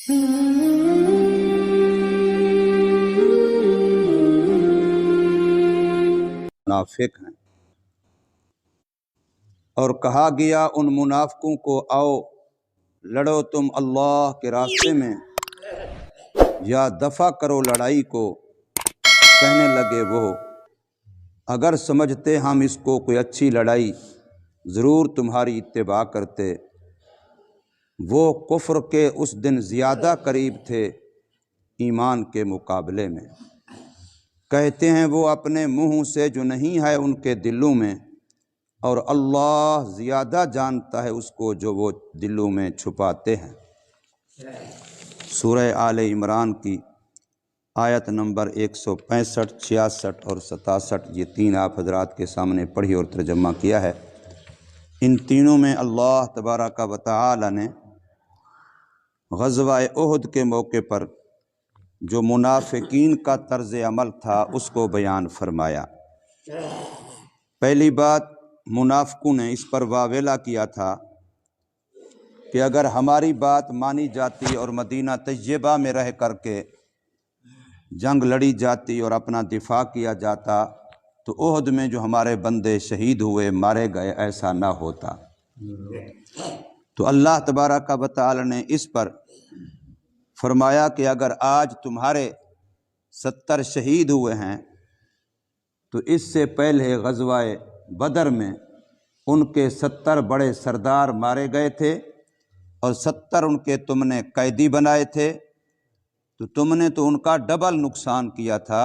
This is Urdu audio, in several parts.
منافق ہیں، اور کہا گیا ان منافقوں کو آؤ لڑو تم اللہ کے راستے میں یا دفع کرو لڑائی کو۔ کہنے لگے وہ اگر سمجھتے ہم اس کو کوئی اچھی لڑائی ضرور تمہاری اتباع کرتے۔ وہ کفر کے اس دن زیادہ قریب تھے ایمان کے مقابلے میں۔ کہتے ہیں وہ اپنے منہ سے جو نہیں ہے ان کے دلوں میں، اور اللہ زیادہ جانتا ہے اس کو جو وہ دلوں میں چھپاتے ہیں۔ سورہ آل عمران کی آیت نمبر 165، 66 اور 67، یہ تین آپ حضرات کے سامنے پڑھی اور ترجمہ کیا ہے۔ ان تینوں میں اللہ تبارک و تعالی نے غزوہ احد کے موقع پر جو منافقین کا طرز عمل تھا اس کو بیان فرمایا۔ پہلی بات، منافقوں نے اس پر واویلا کیا تھا کہ اگر ہماری بات مانی جاتی اور مدینہ طیبہ میں رہ کر کے جنگ لڑی جاتی اور اپنا دفاع کیا جاتا تو احد میں جو ہمارے بندے شہید ہوئے مارے گئے ایسا نہ ہوتا۔ تو اللہ تبارک و تعالی نے اس پر فرمایا کہ اگر آج تمہارے 70 شہید ہوئے ہیں تو اس سے پہلے غزوہ بدر میں ان کے 70 بڑے سردار مارے گئے تھے اور 70 ان کے تم نے قیدی بنائے تھے، تو تم نے تو ان کا ڈبل نقصان کیا تھا،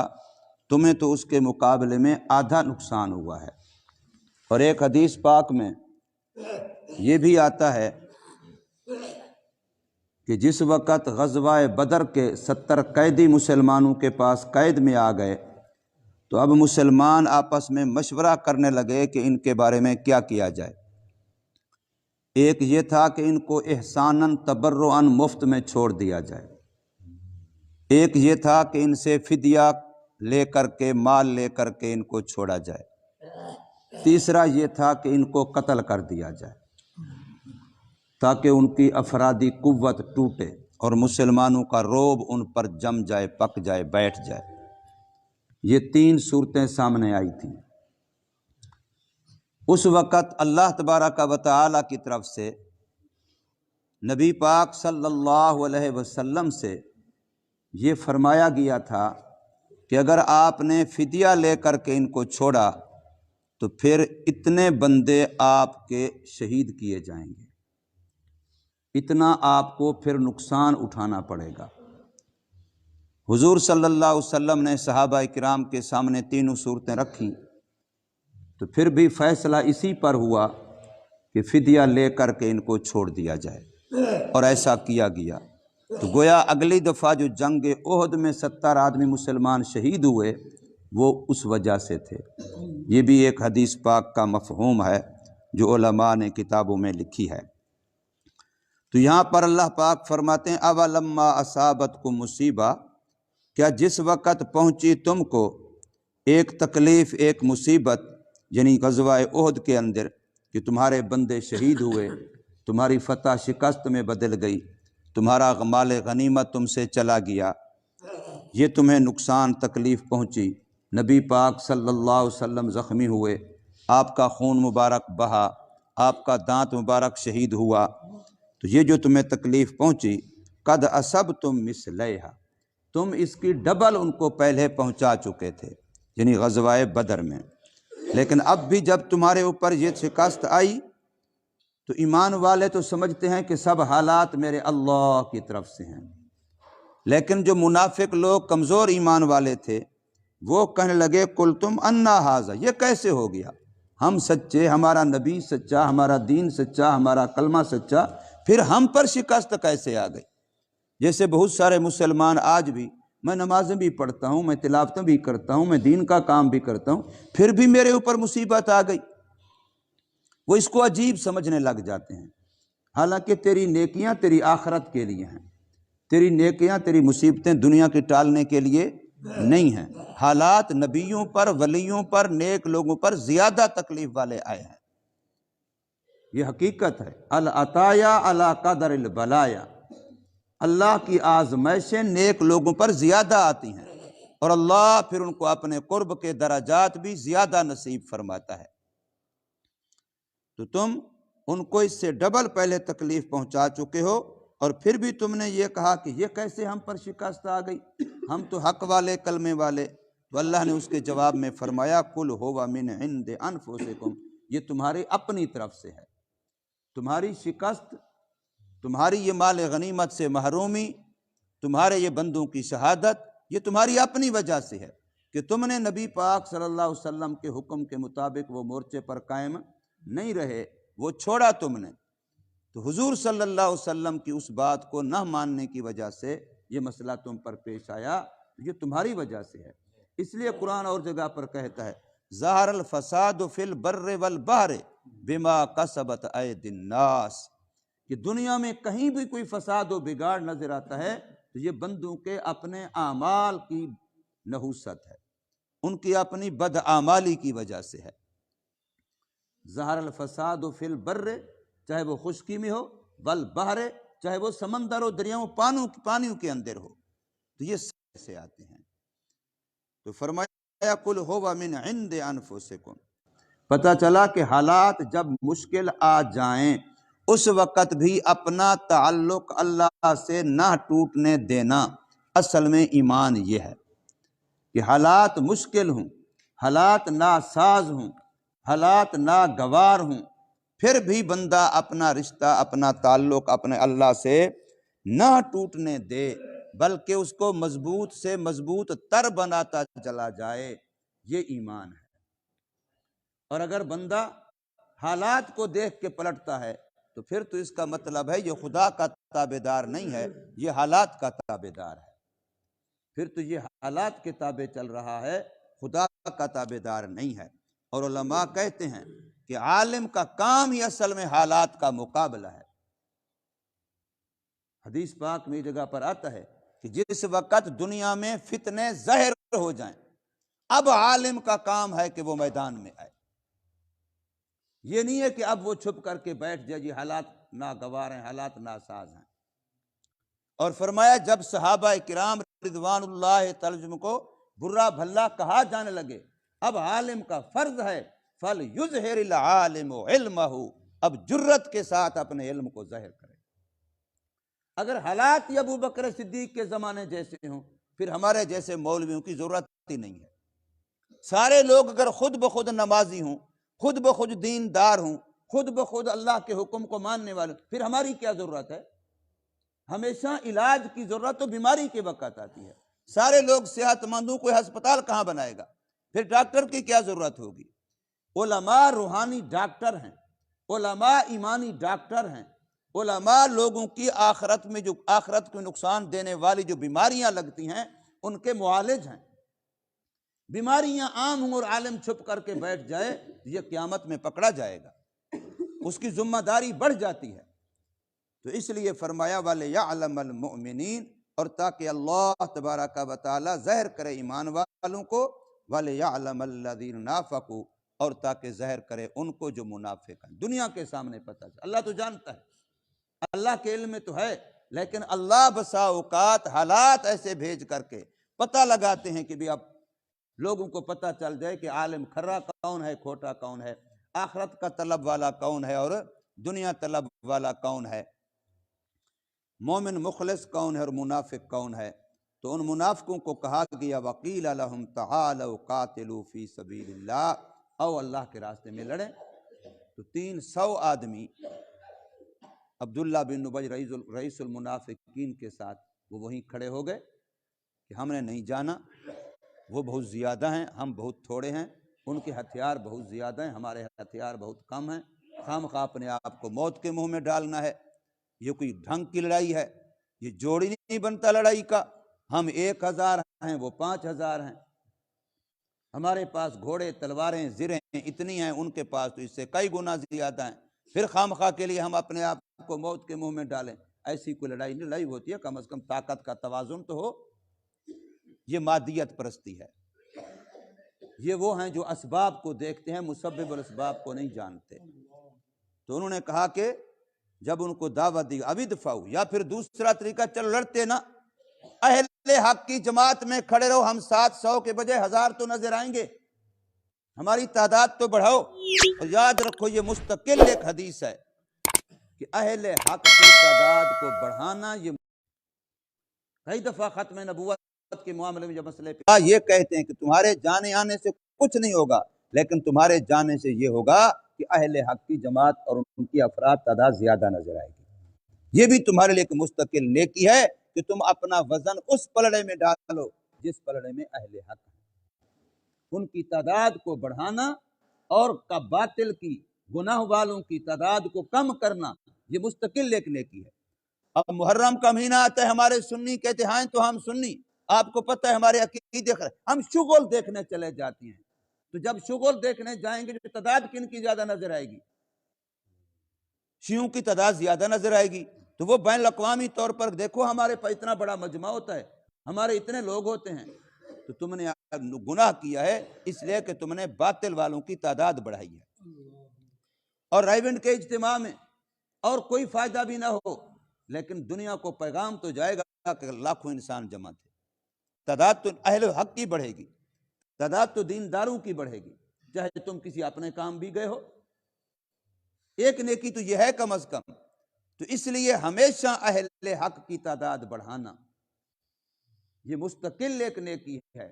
تمہیں تو اس کے مقابلے میں آدھا نقصان ہوا ہے۔ اور ایک حدیث پاک میں یہ بھی آتا ہے کہ جس وقت غزوہ بدر کے 70 قیدی مسلمانوں کے پاس قید میں آ گئے تو اب مسلمان آپس میں مشورہ کرنے لگے کہ ان کے بارے میں کیا کیا جائے۔ ایک یہ تھا کہ ان کو احساناً تبرعاً مفت میں چھوڑ دیا جائے، ایک یہ تھا کہ ان سے فدیہ لے کر کے مال لے کر کے ان کو چھوڑا جائے، تیسرا یہ تھا کہ ان کو قتل کر دیا جائے تاکہ ان کی افرادی قوت ٹوٹے اور مسلمانوں کا رعب ان پر جم جائے، پک جائے، بیٹھ جائے۔ یہ تین صورتیں سامنے آئی تھیں۔ اس وقت اللہ تبارک و تعالی کی طرف سے نبی پاک صلی اللہ علیہ وسلم سے یہ فرمایا گیا تھا کہ اگر آپ نے فدیہ لے کر کے ان کو چھوڑا تو پھر اتنے بندے آپ کے شہید کیے جائیں گے، اتنا آپ کو پھر نقصان اٹھانا پڑے گا۔ حضور صلی اللہ علیہ وسلم نے صحابہ کرام کے سامنے تینوں صورتیں رکھیں تو پھر بھی فیصلہ اسی پر ہوا کہ فدیہ لے کر کے ان کو چھوڑ دیا جائے، اور ایسا کیا گیا۔ تو گویا اگلی دفعہ جو جنگ احد میں 70 آدمی مسلمان شہید ہوئے وہ اس وجہ سے تھے۔ یہ بھی ایک حدیث پاک کا مفہوم ہے جو علماء نے کتابوں میں لکھی ہے۔ تو یہاں پر اللہ پاک فرماتے ہیں اولما اصابتکم مصیبہ، کیا جس وقت پہنچی تم کو ایک تکلیف، ایک مصیبت، یعنی غزوہ احد کے اندر کہ تمہارے بندے شہید ہوئے، تمہاری فتح شکست میں بدل گئی، تمہارا مال غنیمت تم سے چلا گیا، یہ تمہیں نقصان تکلیف پہنچی، نبی پاک صلی اللہ علیہ وسلم زخمی ہوئے، آپ کا خون مبارک بہا، آپ کا دانت مبارک شہید ہوا، تو یہ جو تمہیں تکلیف پہنچی قد اصبتم مثلیہا، تم اس کی ڈبل ان کو پہلے پہنچا چکے تھے، یعنی غزوہ بدر میں۔ لیکن اب بھی جب تمہارے اوپر یہ شکست آئی تو ایمان والے تو سمجھتے ہیں کہ سب حالات میرے اللہ کی طرف سے ہیں، لیکن جو منافق لوگ کمزور ایمان والے تھے وہ کہنے لگے قلتم انا ھذا، یہ کیسے ہو گیا؟ ہم سچے، ہمارا نبی سچا، ہمارا دین سچا، ہمارا کلمہ سچا، پھر ہم پر شکست کیسے آ گئی؟ جیسے بہت سارے مسلمان آج بھی، میں نمازیں بھی پڑھتا ہوں، میں تلاوتیں بھی کرتا ہوں، میں دین کا کام بھی کرتا ہوں، پھر بھی میرے اوپر مصیبت آ گئی، وہ اس کو عجیب سمجھنے لگ جاتے ہیں۔ حالانکہ تیری نیکیاں تیری آخرت کے لیے ہیں، تیری نیکیاں تیری مصیبتیں دنیا کی ٹالنے کے لیے نہیں ہیں۔ حالات نبیوں پر، ولیوں پر، نیک لوگوں پر زیادہ تکلیف والے آئے ہیں، یہ حقیقت ہے۔ العطایا علی قدر البلایا، اللہ کی آزمائشیں نیک لوگوں پر زیادہ آتی ہیں اور اللہ پھر ان کو اپنے قرب کے درجات بھی زیادہ نصیب فرماتا ہے۔ تو تم ان کو اس سے ڈبل پہلے تکلیف پہنچا چکے ہو، اور پھر بھی تم نے یہ کہا کہ یہ کیسے ہم پر شکست آ گئی، ہم تو حق والے کلمے والے۔ تو اللہ نے اس کے جواب میں فرمایا قل ھو من عند انفسکم، یہ تمہاری اپنی طرف سے ہے۔ تمہاری شکست، تمہاری یہ مال غنیمت سے محرومی، تمہارے یہ بندوں کی شہادت، یہ تمہاری اپنی وجہ سے ہے کہ تم نے نبی پاک صلی اللہ علیہ وسلم کے حکم کے مطابق وہ مورچے پر قائم نہیں رہے، وہ چھوڑا تم نے۔ تو حضور صلی اللہ علیہ وسلم کی اس بات کو نہ ماننے کی وجہ سے یہ مسئلہ تم پر پیش آیا، یہ تمہاری وجہ سے ہے۔ اس لیے قرآن اور جگہ پر کہتا ہے ظہر الفساد فی البر والبحر بما کسبت ایدی الناس، کہ دنیا میں کہیں بھی کوئی فساد و بگاڑ نظر آتا ہے تو یہ بندوں کے اپنے اعمال کی نحوست ہے، ان کی اپنی بدعمالی کی وجہ سے ہے۔ ظہر الفساد فی البر، چاہے وہ خشکی میں ہو، والبحر، چاہے وہ سمندر و دریاؤں پانیوں کے اندر ہو، تو یہ سے آتے ہیں۔ تو فرمایا قل ھو من عند انفسکم، پتہ چلا کہ حالات جب مشکل آ جائیں اس وقت بھی اپنا تعلق اللہ سے نہ ٹوٹنے دینا، اصل میں ایمان یہ ہے کہ حالات مشکل ہوں، حالات ناساز ہوں، حالات ناگوار ہوں، پھر بھی بندہ اپنا رشتہ، اپنا تعلق اپنے اللہ سے نہ ٹوٹنے دے، بلکہ اس کو مضبوط سے مضبوط تر بناتا چلا جائے، یہ ایمان ہے۔ اور اگر بندہ حالات کو دیکھ کے پلٹتا ہے تو پھر تو اس کا مطلب ہے یہ خدا کا تابع دار نہیں ہے، یہ حالات کا تابع دار ہے، پھر تو یہ حالات کے تابع چل رہا ہے، خدا کا تابع دار نہیں ہے۔ اور علماء کہتے ہیں کہ عالم کا کام ہی اصل میں حالات کا مقابلہ ہے۔ حدیث پاک میں جگہ پر آتا ہے کہ جس وقت دنیا میں فتنے ظاہر ہو جائیں، اب عالم کا کام ہے کہ وہ میدان میں آئے۔ یہ نہیں ہے کہ اب وہ چھپ کر کے بیٹھ جائے جی حالات ناگوار ہیں، حالات ناساز ہیں۔ اور فرمایا جب صحابہ کرام رضوان اللہ تعالی کو برا بھلا کہا جانے لگے، اب عالم کا فرض ہے فَلْيُظْهِرِ الْعَالِمُ عِلْمَهُ، اب جرت کے ساتھ اپنے علم کو ظاہر کرے۔ اگر حالات ابو بکر صدیق کے زمانے جیسے ہوں، پھر ہمارے جیسے مولویوں کی ضرورت ہی نہیں ہے۔ سارے لوگ اگر خود بخود نمازی ہوں، خود بخود دیندار ہوں، خود بخود اللہ کے حکم کو ماننے والے، پھر ہماری کیا ضرورت ہے؟ ہمیشہ علاج کی ضرورت تو بیماری کے وقت آتی ہے۔ سارے لوگ صحت مند ہوں، کوئی ہسپتال کہاں بنائے گا؟ پھر ڈاکٹر کی کیا ضرورت ہوگی؟ علماء روحانی ڈاکٹر ہیں، علماء ایمانی ڈاکٹر ہیں، علماء لوگوں کی آخرت میں جو آخرت کو نقصان دینے والی جو بیماریاں لگتی ہیں ان کے معالج ہیں۔ بیماریاں عام ہوں اور عالم چھپ کر کے بیٹھ جائے، یہ قیامت میں پکڑا جائے گا، اس کی ذمہ داری بڑھ جاتی ہے۔ تو اس لیے فرمایا وَلِيَعْلَمَ الْمُؤْمِنِينَ، اور تاکہ اللہ تبارک و تعالی ظاہر کرے ایمان والوں کو، وَلِيَعْلَمَ الَّذِينَ نَافَقُوا، اور تاکہ ظاہر کرے ان کو جو منافق ہیں۔ دنیا کے سامنے پتہ چلے، اللہ تو جانتا ہے، اللہ کے علم میں تو ہے، لیکن اللہ بسا اوقات حالات ایسے بھیج کر کے پتہ لگاتے ہیں کہ بھی اب لوگوں کو پتہ چل جائے کہ عالم کھرا کون ہے، کھوٹا کون ہے، آخرت کا طلب والا کون ہے اور دنیا طلب والا کون ہے، مومن مخلص کون ہے اور منافق کون ہے۔ تو ان منافقوں کو کہا گیا وَقِيلَ لَهُمْ تَعَالَوْا قَاتِلُوا فِي سَبِيلِ اللَّهِ، او اللہ کے راستے میں لڑیں۔ تو 300 آدمی عبداللہ بن ابی رئیس المنافقین کے ساتھ وہ وہیں کھڑے ہو گئے کہ ہم نے نہیں جانا، وہ بہت زیادہ ہیں، ہم بہت تھوڑے ہیں، ان کے ہتھیار بہت زیادہ ہیں، ہمارے ہتھیار بہت کم ہیں، خام خواہ اپنے آپ کو موت کے منہ میں ڈالنا ہے، یہ کوئی ڈھنگ کی لڑائی ہے، یہ جوڑی نہیں بنتا لڑائی کا، ہم 1000 ہیں وہ 5000 ہیں، ہمارے پاس گھوڑے تلواریں زرہیں اتنی ہیں، ان کے پاس تو اس سے کئی گنا زیادہ ہیں، پھر خام خواہ کے لیے ہم اپنے آپ کو موت کے منہ میں ڈالیں، ایسی کوئی لڑائی نہیں، لڑائی ہوتی ہے کم از کم طاقت کا توازن تو ہو۔ یہ مادیت پرستی ہے، یہ وہ ہیں جو اسباب کو دیکھتے ہیں، مسبب الاسباب کو نہیں جانتے۔ تو انہوں نے کہا کہ جب ان کو دعوت دی ابدفعوا، یا پھر دوسرا طریقہ چلو لڑتے نا، اہل حق کی جماعت میں کھڑے رہو، ہم 700 کے بجائے 1000 تو نظر آئیں گے، ہماری تعداد تو بڑھاؤ۔ اور یاد رکھو یہ مستقل ایک حدیث ہے کہ اہل حق کی تعداد کو بڑھانا، یہ کئی دفعہ ختم نبوت کے معاملے میں جب مسئلے پہ یہ کہتے ہیں کہ تمہارے جانے آنے سے کچھ نہیں ہوگا، لیکن تمہارے جانے سے یہ ہوگا کہ اہل حق کی جماعت اور ان کی افراد تعداد زیادہ نظر آئے گی۔ یہ بھی تمہارے لیے ایک مستقل نیکی ہے کہ تم اپنا وزن اس پلڑے میں ڈالو جس پلڑے میں اہل حق ہیں، ان کی تعداد کو بڑھانا اور باطل کی گناہ والوں کی تعداد کو کم کرنا، یہ مستقل ایک نیکی ہے۔ اب محرم کا مہینہ آتا ہے، ہمارے سنی کہتے ہیں تو ہم سنی، آپ کو پتہ ہے ہمارے عقیدے ہم شغل دیکھنے چلے جاتے ہیں، تو جب شغل دیکھنے جائیں گے تو تعداد کن کی زیادہ نظر آئے گی؟ شیعوں کی تعداد زیادہ نظر آئے گی۔ تو وہ بین الاقوامی طور پر دیکھو ہمارے پاس اتنا بڑا مجمع ہوتا ہے، ہمارے اتنے لوگ ہوتے ہیں، تو تم نے گناہ کیا ہے اس لیے کہ تم نے باطل والوں کی تعداد بڑھائی ہے۔ اور رائیونڈ کے اجتماع میں اور کوئی فائدہ بھی نہ ہو، لیکن دنیا کو پیغام تو جائے گا کہ لاکھوں انسان جمع تھے، تعداد تو اہل حق کی بڑھے گی، تعداد تو دینداروں کی بڑھے گی، چاہے تم کسی اپنے کام بھی گئے ہو۔ ایک نیکی تو یہ ہے کم از کم، تو اس لیے ہمیشہ اہل حق کی تعداد بڑھانا یہ مستقل ایک نیکی ہے،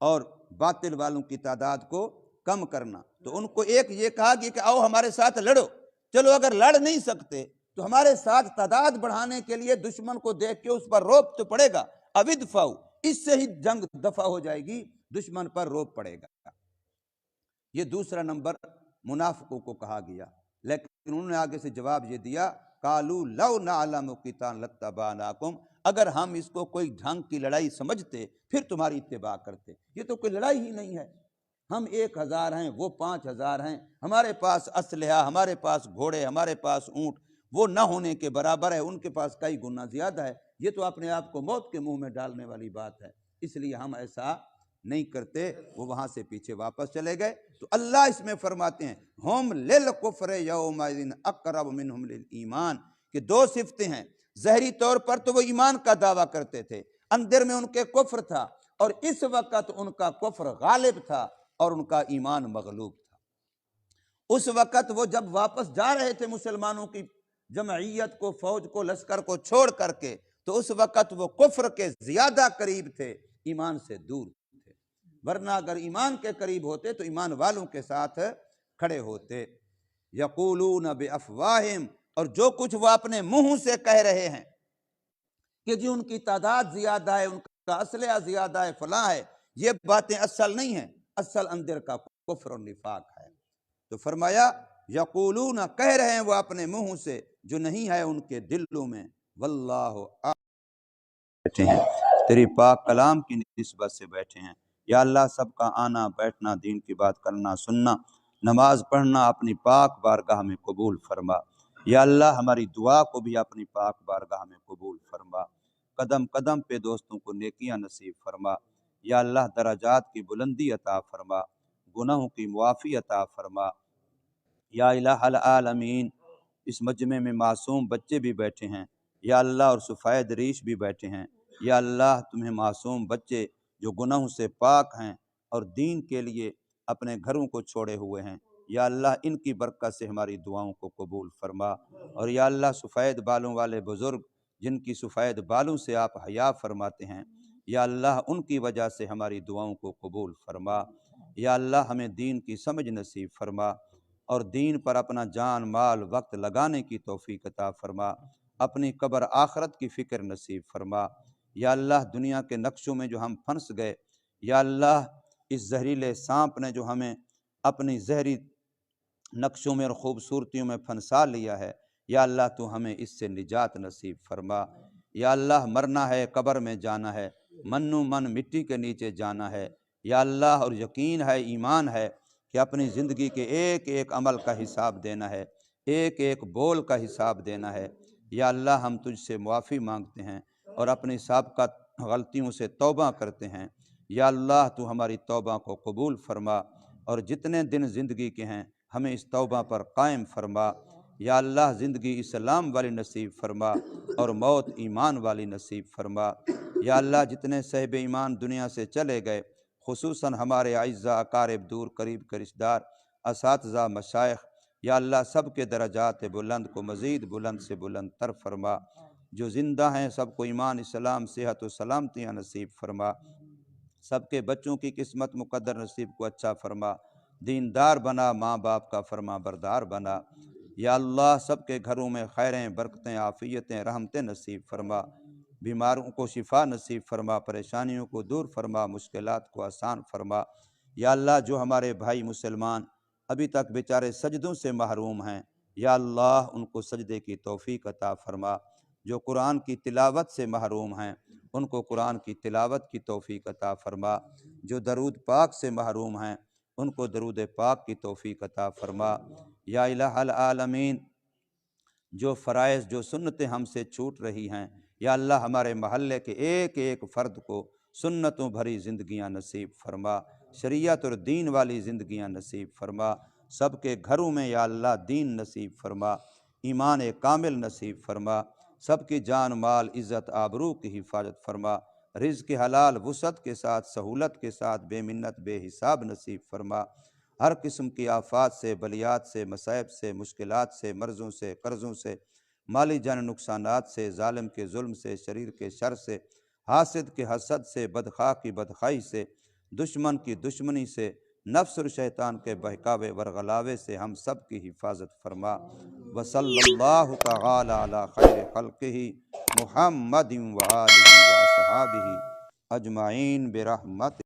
اور باطل والوں کی تعداد کو کم کرنا۔ تو ان کو ایک یہ کہا کہ آؤ ہمارے ساتھ لڑو، چلو اگر لڑ نہیں سکتے تو ہمارے ساتھ تعداد بڑھانے کے لیے دشمن کو دیکھ کے اس پر روب تو پڑے گا، ابدفعوا، اس سے ہی جنگ دفع ہو جائے گی، دشمن پر روب پڑے گا۔ یہ دوسرا نمبر منافقوں کو کہا گیا، لیکن انہوں نے آگے سے جواب یہ دیا، قالوا لو نعلم قتالا لاتبعناکم، اگر ہم اس کو کوئی ڈھنگ کی لڑائی سمجھتے پھر تمہاری اتباع کرتے، یہ تو کوئی لڑائی ہی نہیں ہے، ہم 1000 ہیں وہ 5000 ہیں، ہمارے پاس اسلحہ، ہمارے پاس گھوڑے، ہمارے پاس اونٹ، وہ نہ ہونے کے برابر ہے، ان کے پاس کئی گنا زیادہ ہے، یہ تو اپنے آپ کو موت کے منہ میں ڈالنے والی بات ہے، اس لیے ہم ایسا نہیں کرتے۔ وہ وہاں سے پیچھے واپس چلے گئے۔ تو اللہ اس میں فرماتے ہیں ہم للکفر یومئذ اقرب منہم للایمان، کہ دو صفتیں ہیں، ظاہری طور پر تو وہ ایمان کا دعویٰ کرتے تھے، اندر میں ان کے کفر تھا، اور اس وقت ان کا کفر غالب تھا اور ان کا ایمان مغلوب تھا۔ اس وقت وہ جب واپس جا رہے تھے مسلمانوں کی جمعیت کو، فوج کو، لشکر کو چھوڑ کر کے، تو اس وقت وہ کفر کے زیادہ قریب تھے، ایمان سے دور تھے، ورنہ اگر ایمان کے قریب ہوتے تو ایمان والوں کے ساتھ کھڑے ہوتے۔ یقولون بافواہہم، اور جو کچھ وہ اپنے منہ سے کہہ رہے ہیں کہ جی ان کی تعداد زیادہ ہے، ان کا اسلحہ زیادہ ہے، فلاں ہے، یہ باتیں اصل نہیں ہیں، اصل اندر کا کفر اور نفاق ہے۔ تو فرمایا یقولون، کہہ رہے ہیں وہ اپنے منہ سے جو نہیں ہے ان کے دلوں میں، واللہ بیٹھے ہیں تیری پاک کلام کی نسبت سے بیٹھے ہیں۔ یا اللہ سب کا آنا بیٹھنا، دین کی بات کرنا سننا، نماز پڑھنا اپنی پاک بارگاہ میں قبول فرما۔ یا اللہ ہماری دعا کو بھی اپنی پاک بارگاہ میں قبول فرما، قدم قدم پہ دوستوں کو نیکیاں نصیب فرما۔ یا اللہ درجات کی بلندی عطا فرما، گناہوں کی معافی عطا فرما۔ یا الہ العالمین، اس مجمع میں معصوم بچے بھی بیٹھے ہیں، یا اللہ اور سفید ریش بھی بیٹھے ہیں، یا اللہ تمہیں معصوم بچے جو گناہوں سے پاک ہیں اور دین کے لیے اپنے گھروں کو چھوڑے ہوئے ہیں، یا اللہ ان کی برکت سے ہماری دعاؤں کو قبول فرما۔ اور یا اللہ سفید بالوں والے بزرگ جن کی سفید بالوں سے آپ حیا فرماتے ہیں، یا اللہ ان کی وجہ سے ہماری دعاؤں کو قبول فرما۔ یا اللہ ہمیں دین کی سمجھ نصیب فرما، اور دین پر اپنا جان مال وقت لگانے کی توفیق عطا فرما، اپنی قبر آخرت کی فکر نصیب فرما۔ یا اللہ دنیا کے نقشوں میں جو ہم پھنس گئے، یا اللہ اس زہریلے سانپ نے جو ہمیں اپنی زہری نقشوں میں اور خوبصورتیوں میں پھنسا لیا ہے، یا اللہ تو ہمیں اس سے نجات نصیب فرما۔ یا اللہ مرنا ہے، قبر میں جانا ہے، منو من مٹی کے نیچے جانا ہے، یا اللہ اور یقین ہے، ایمان ہے کہ اپنی زندگی کے ایک ایک عمل کا حساب دینا ہے، ایک ایک بول کا حساب دینا ہے۔ یا اللہ ہم تجھ سے معافی مانگتے ہیں اور اپنی سابقہ غلطیوں سے توبہ کرتے ہیں۔ یا اللہ تو ہماری توبہ کو قبول فرما، اور جتنے دن زندگی کے ہیں ہمیں اس توبہ پر قائم فرما۔ یا اللہ زندگی اسلام والی نصیب فرما اور موت ایمان والی نصیب فرما۔ یا اللہ جتنے صاحب ایمان دنیا سے چلے گئے، خصوصاً ہمارے اعزاء اقارب دور قریب کے رشتہ دار، اساتذہ مشائخ، یا اللہ سب کے درجات بلند کو مزید بلند سے بلند تر فرما۔ جو زندہ ہیں سب کو ایمان اسلام صحت و سلامتیاں نصیب فرما۔ سب کے بچوں کی قسمت مقدر نصیب کو اچھا فرما، دیندار بنا، ماں باپ کا فرما بردار بنا۔ یا اللہ سب کے گھروں میں خیریں، برکتیں، عافیتیں، رحمتیں نصیب فرما۔ بیماروں کو شفا نصیب فرما، پریشانیوں کو دور فرما، مشکلات کو آسان فرما۔ یا اللہ جو ہمارے بھائی مسلمان ابھی تک بیچارے سجدوں سے محروم ہیں، یا اللہ ان کو سجدے کی توفیق عطا فرما۔ جو قرآن کی تلاوت سے محروم ہیں ان کو قرآن کی تلاوت کی توفیق عطا فرما۔ جو درود پاک سے محروم ہیں ان کو درود پاک کی توفیق عطا فرما۔ یا الہ العالمین جو فرائض جو سنتیں ہم سے چھوٹ رہی ہیں، یا اللہ ہمارے محلے کے ایک ایک فرد کو سنتوں بھری زندگیاں نصیب فرما، شریعت اور دین والی زندگیاں نصیب فرما۔ سب کے گھروں میں یا اللہ دین نصیب فرما، ایمان کامل نصیب فرما۔ سب کی جان مال عزت آبرو کی حفاظت فرما، رزق حلال وسعت کے ساتھ سہولت کے ساتھ بے منت بے حساب نصیب فرما۔ ہر قسم کی آفات سے، بلیات سے، مصائب سے، مشکلات سے، مرضوں سے، قرضوں سے، مالی جان نقصانات سے، ظالم کے ظلم سے، شریر کے شر سے، حاسد کے حسد سے، بدخواہ کی بدخواہی سے، دشمن کی دشمنی سے، نفس اور شیطان کے بہکاوے ورغلاوے سے ہم سب کی حفاظت فرما۔ وصلی اللہ تعالی علی خیر خلقہ محمد وآلہ وصحابہ اجمعین برحمتہ۔